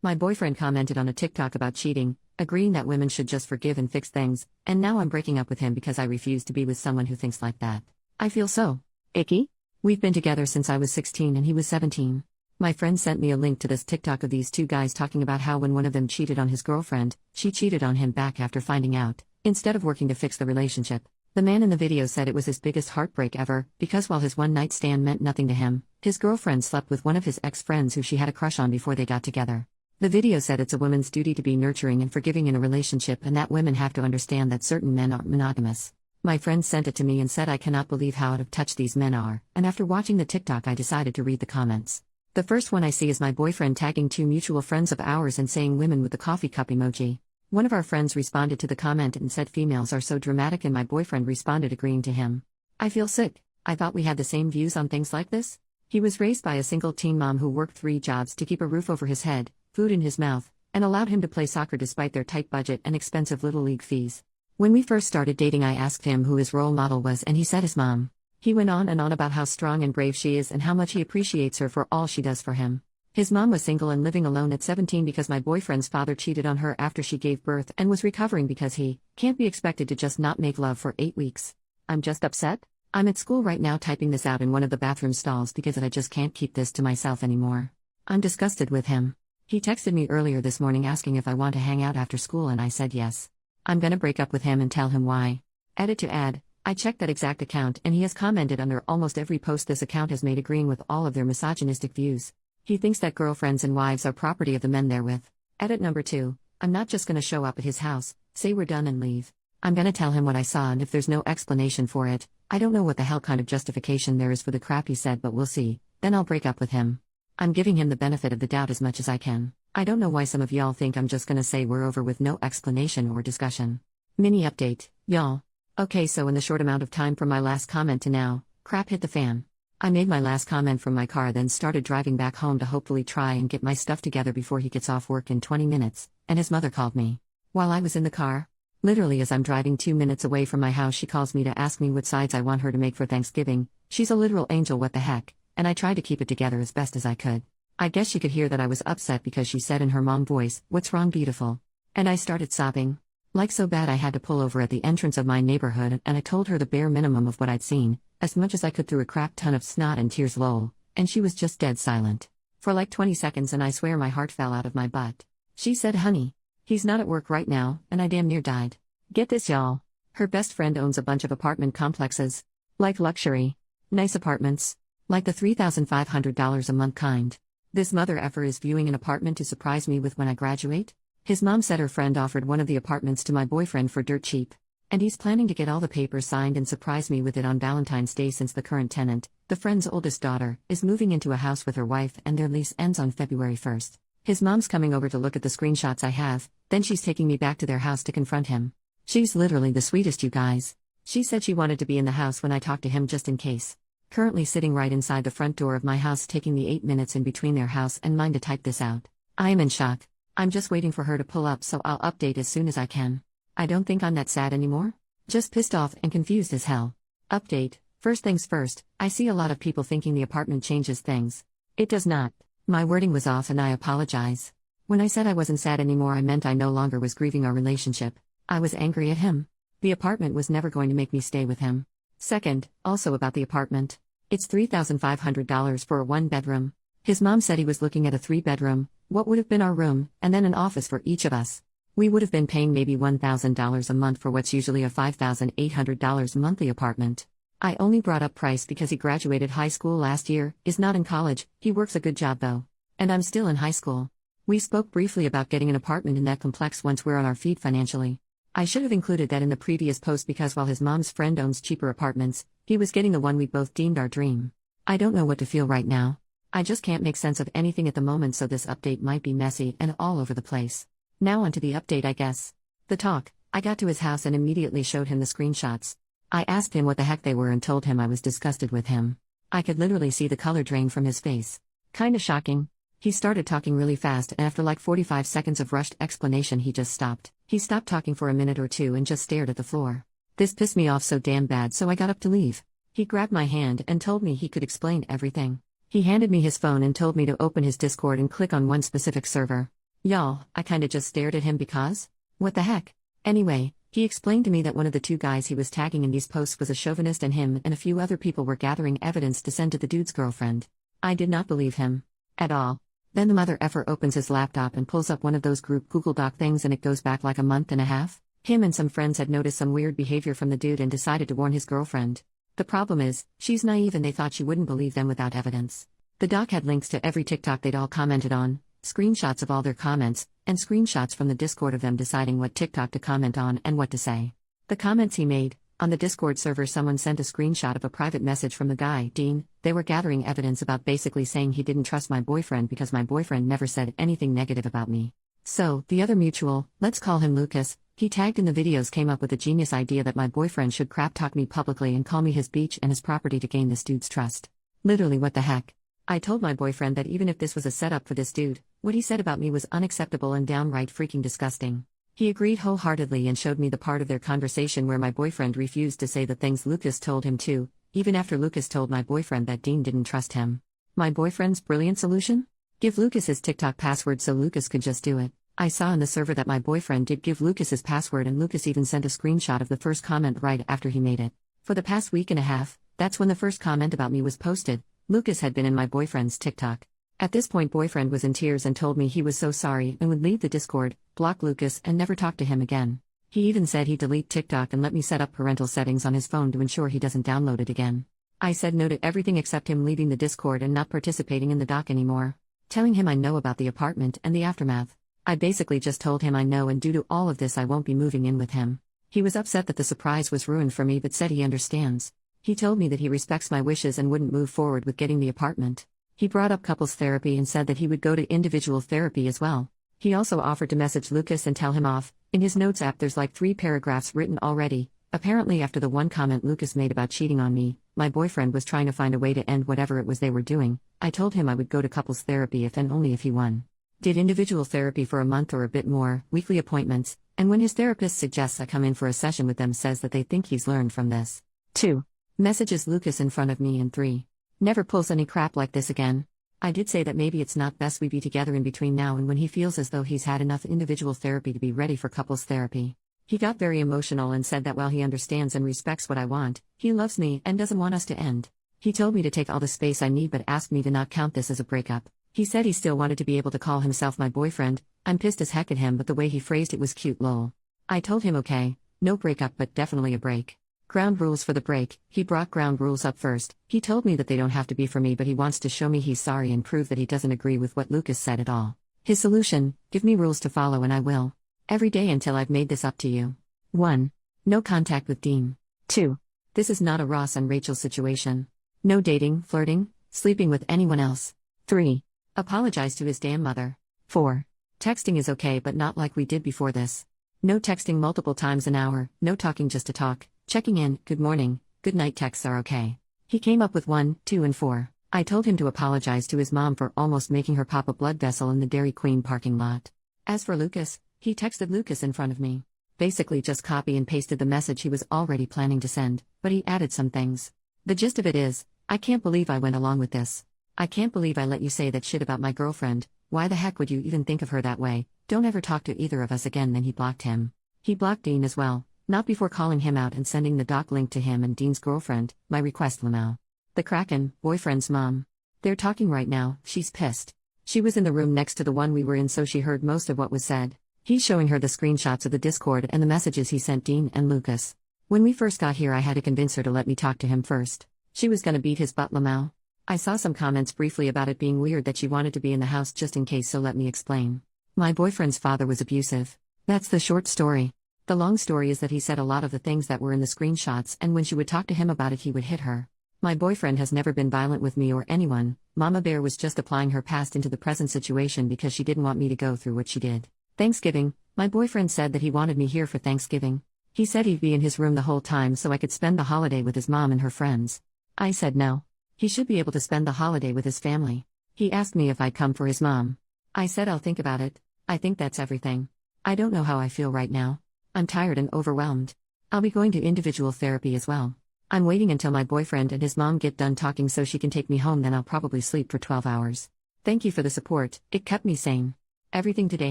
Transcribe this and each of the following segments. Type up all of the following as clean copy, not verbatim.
My boyfriend commented on a TikTok about cheating, agreeing that women should just forgive and fix things, and now I'm breaking up with him because I refuse to be with someone who thinks like that. I feel so icky. We've been together since I was 16 and he was 17. My friend sent me a link to this TikTok of these two guys talking about how when one of them cheated on his girlfriend, she cheated on him back after finding out, instead of working to fix the relationship. The man in the video said it was his biggest heartbreak ever, because while his one-night stand meant nothing to him, his girlfriend slept with one of his ex-friends who she had a crush on before they got together. The video said it's a woman's duty to be nurturing and forgiving in a relationship and that women have to understand that certain men aren't monogamous. My friend sent it to me and said I cannot believe how out of touch these men are, and after watching the TikTok I decided to read the comments. The first one I see is my boyfriend tagging two mutual friends of ours and saying women with the coffee cup emoji. One of our friends responded to the comment and said females are so dramatic, and my boyfriend responded agreeing to him. I feel sick. I thought we had the same views on things like this. He was raised by a single teen mom who worked 3 jobs to keep a roof over his head, food in his mouth, and allowed him to play soccer despite their tight budget and expensive little league fees. When we first started dating I asked him who his role model was and he said his mom. He went on and on about how strong and brave she is and how much he appreciates her for all she does for him. His mom was single and living alone at 17 because my boyfriend's father cheated on her after she gave birth and was recovering because he can't be expected to just not make love for 8 weeks. I'm just upset. I'm at school right now typing this out in one of the bathroom stalls because I just can't keep this to myself anymore. I'm disgusted with him. He texted me earlier this morning asking if I want to hang out after school and I said yes. I'm gonna break up with him and tell him why. Edit to add, I checked that exact account and he has commented under almost every post this account has made agreeing with all of their misogynistic views. He thinks that girlfriends and wives are property of the men they're with. Edit number 2, I'm not just gonna show up at his house, say we're done and leave. I'm gonna tell him what I saw and if there's no explanation for it, I don't know what the hell kind of justification there is for the crap he said but we'll see, then I'll break up with him. I'm giving him the benefit of the doubt as much as I can. I don't know why some of y'all think I'm just gonna say we're over with no explanation or discussion. Mini update, y'all. Okay, so in the short amount of time from my last comment to now, crap hit the fan. I made my last comment from my car then started driving back home to hopefully try and get my stuff together before he gets off work in 20 minutes, and his mother called me. While I was in the car, literally as I'm driving 2 minutes away from my house she calls me to ask me what sides I want her to make for Thanksgiving. She's a literal angel, what the heck, and I tried to keep it together as best as I could. I guess she could hear that I was upset because she said in her mom voice, "What's wrong, beautiful?" And I started sobbing. Like so bad I had to pull over at the entrance of my neighborhood and I told her the bare minimum of what I'd seen, as much as I could through a crap ton of snot and tears lol, and she was just dead silent. For like 20 seconds and I swear my heart fell out of my butt. She said, "Honey, he's not at work right now," and I damn near died. Get this y'all. Her best friend owns a bunch of apartment complexes. Like luxury. Nice apartments. Like the $3,500 a month kind. This mother effer is viewing an apartment to surprise me with when I graduate? His mom said her friend offered one of the apartments to my boyfriend for dirt cheap. And he's planning to get all the papers signed and surprise me with it on Valentine's Day since the current tenant, the friend's oldest daughter, is moving into a house with her wife and their lease ends on February 1st. His mom's coming over to look at the screenshots I have, then she's taking me back to their house to confront him. She's literally the sweetest, you guys. She said she wanted to be in the house when I talked to him just in case. Currently sitting right inside the front door of my house taking the 8 minutes in between their house and mine to type this out. I am in shock. I'm just waiting for her to pull up so I'll update as soon as I can. I don't think I'm that sad anymore. Just pissed off and confused as hell. Update, first things first, I see a lot of people thinking the apartment changes things. It does not. My wording was off and I apologize. When I said I wasn't sad anymore I meant I no longer was grieving our relationship. I was angry at him. The apartment was never going to make me stay with him. Second, also about the apartment. It's $3,500 for a 1-bedroom. His mom said he was looking at a 3-bedroom, what would have been our room, and then an office for each of us. We would have been paying maybe $1,000 a month for what's usually a $5,800 monthly apartment. I only brought up price because he graduated high school last year, is not in college, he works a good job though. And I'm still in high school. We spoke briefly about getting an apartment in that complex once we're on our feet financially. I should have included that in the previous post because while his mom's friend owns cheaper apartments, he was getting the one we both deemed our dream. I don't know what to feel right now. I just can't make sense of anything at the moment, so this update might be messy and all over the place. Now onto the update, I guess. The talk. I got to his house and immediately showed him the screenshots. I asked him what the heck they were and told him I was disgusted with him. I could literally see the color drain from his face. Kinda shocking. He started talking really fast and after like 45 seconds of rushed explanation he just stopped. He stopped talking for a minute or two and just stared at the floor. This pissed me off so damn bad so I got up to leave. He grabbed my hand and told me he could explain everything. He handed me his phone and told me to open his Discord and click on one specific server. Y'all, I kinda just stared at him because? What the heck? Anyway, he explained to me that one of the two guys he was tagging in these posts was a chauvinist and him and a few other people were gathering evidence to send to the dude's girlfriend. I did not believe him. At all. Then the mother effer opens his laptop and pulls up one of those group Google Doc things and it goes back like a month and a half. Him and some friends had noticed some weird behavior from the dude and decided to warn his girlfriend. The problem is, she's naive and they thought she wouldn't believe them without evidence. The doc had links to every TikTok they'd all commented on, screenshots of all their comments, and screenshots from the Discord of them deciding what TikTok to comment on and what to say. The comments he made, on the Discord server someone sent a screenshot of a private message from the guy, Dean. They were gathering evidence about basically saying he didn't trust my boyfriend because my boyfriend never said anything negative about me. So, the other mutual, let's call him Lucas, he tagged in the videos came up with a genius idea that my boyfriend should crap talk me publicly and call me his beach and his property to gain this dude's trust. Literally what the heck? I told my boyfriend that even if this was a setup for this dude, what he said about me was unacceptable and downright freaking disgusting. He agreed wholeheartedly and showed me the part of their conversation where my boyfriend refused to say the things Lucas told him to, even after Lucas told my boyfriend that Dean didn't trust him. My boyfriend's brilliant solution? Give Lucas his TikTok password so Lucas could just do it. I saw in the server that my boyfriend did give Lucas his password and Lucas even sent a screenshot of the first comment right after he made it. For the past week and a half, that's when the first comment about me was posted, Lucas had been in my boyfriend's TikTok. At this point boyfriend was in tears and told me he was so sorry and would leave the Discord, block Lucas and never talk to him again. He even said he'd delete TikTok and let me set up parental settings on his phone to ensure he doesn't download it again. I said no to everything except him leaving the Discord and not participating in the doc anymore. Telling him I know about the apartment and the aftermath. I basically just told him I know and due to all of this I won't be moving in with him. He was upset that the surprise was ruined for me but said he understands. He told me that he respects my wishes and wouldn't move forward with getting the apartment. He brought up couples therapy and said that he would go to individual therapy as well. He also offered to message Lucas and tell him off. In his notes app there's like 3 paragraphs written already. Apparently after the one comment Lucas made about cheating on me, my boyfriend was trying to find a way to end whatever it was they were doing. I told him I would go to couples therapy if and only if he won. Did individual therapy for a month or a bit more, weekly appointments, and when his therapist suggests I come in for a session with them says that they think he's learned from this. 2. Messages Lucas in front of me and 3. Never pulls any crap like this again. I did say that maybe it's not best we be together in between now and when he feels as though he's had enough individual therapy to be ready for couples therapy. He got very emotional and said that while he understands and respects what I want, he loves me and doesn't want us to end. He told me to take all the space I need but asked me to not count this as a breakup. He said he still wanted to be able to call himself my boyfriend. I'm pissed as heck at him but the way he phrased it was cute lol. I told him okay, no breakup but definitely a break. Ground rules for the break. He brought ground rules up first. He told me that they don't have to be for me but he wants to show me he's sorry and prove that he doesn't agree with what Lucas said at all. His solution, give me rules to follow and I will. Every day until I've made this up to you. 1. No contact with Dean. 2. This is not a Ross and Rachel situation. No dating, flirting, sleeping with anyone else. 3. Apologize to his damn mother. 4. Texting is okay but not like we did before this. No texting multiple times an hour, no talking just to talk. Checking in, good morning, good night texts are okay. He came up with 1, 2 and 4. I told him to apologize to his mom for almost making her pop a blood vessel in the Dairy Queen parking lot. As for Lucas, he texted Lucas in front of me. Basically just copy and pasted the message he was already planning to send, but he added some things. The gist of it is, I can't believe I went along with this. I can't believe I let you say that shit about my girlfriend. Why the heck would you even think of her that way? Don't ever talk to either of us again. Then he blocked him. He blocked Dean as well. Not before calling him out and sending the doc link to him and Dean's girlfriend, my request Lamau. The Kraken, boyfriend's mom. They're talking right now, she's pissed. She was in the room next to the one we were in so she heard most of what was said. He's showing her the screenshots of the Discord and the messages he sent Dean and Lucas. When we first got here I had to convince her to let me talk to him first. She was gonna beat his butt Lamau. I saw some comments briefly about it being weird that she wanted to be in the house just in case so let me explain. My boyfriend's father was abusive. That's the short story. The long story is that he said a lot of the things that were in the screenshots and when she would talk to him about it he would hit her. My boyfriend has never been violent with me or anyone. Mama Bear was just applying her past into the present situation because she didn't want me to go through what she did. Thanksgiving, my boyfriend said that he wanted me here for Thanksgiving. He said he'd be in his room the whole time so I could spend the holiday with his mom and her friends. I said no. He should be able to spend the holiday with his family. He asked me if I'd come for his mom. I said I'll think about it. I think that's everything. I don't know how I feel right now. I'm tired and overwhelmed. I'll be going to individual therapy as well. I'm waiting until my boyfriend and his mom get done talking so she can take me home then I'll probably sleep for 12 hours. Thank you for the support, it kept me sane. Everything today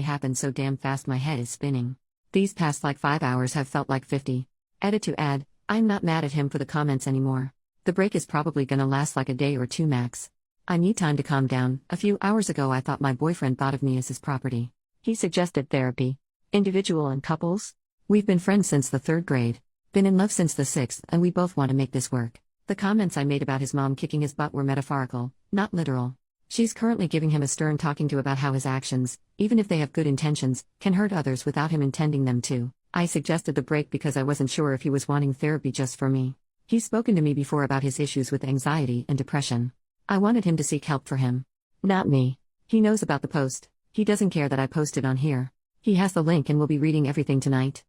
happened so damn fast my head is spinning. These past like 5 hours have felt like 50. Edit to add, I'm not mad at him for the comments anymore. The break is probably gonna last like a day or two max. I need time to calm down. A few hours ago I thought my boyfriend thought of me as his property. He suggested therapy. Individual and couples? We've been friends since the 3rd grade. Been in love since the 6th, and we both want to make this work. The comments I made about his mom kicking his butt were metaphorical, not literal. She's currently giving him a stern talking to about how his actions, even if they have good intentions, can hurt others without him intending them to. I suggested the break because I wasn't sure if he was wanting therapy just for me. He's spoken to me before about his issues with anxiety and depression. I wanted him to seek help for him. Not me. He knows about the post. He doesn't care that I posted on here. He has the link and will be reading everything tonight.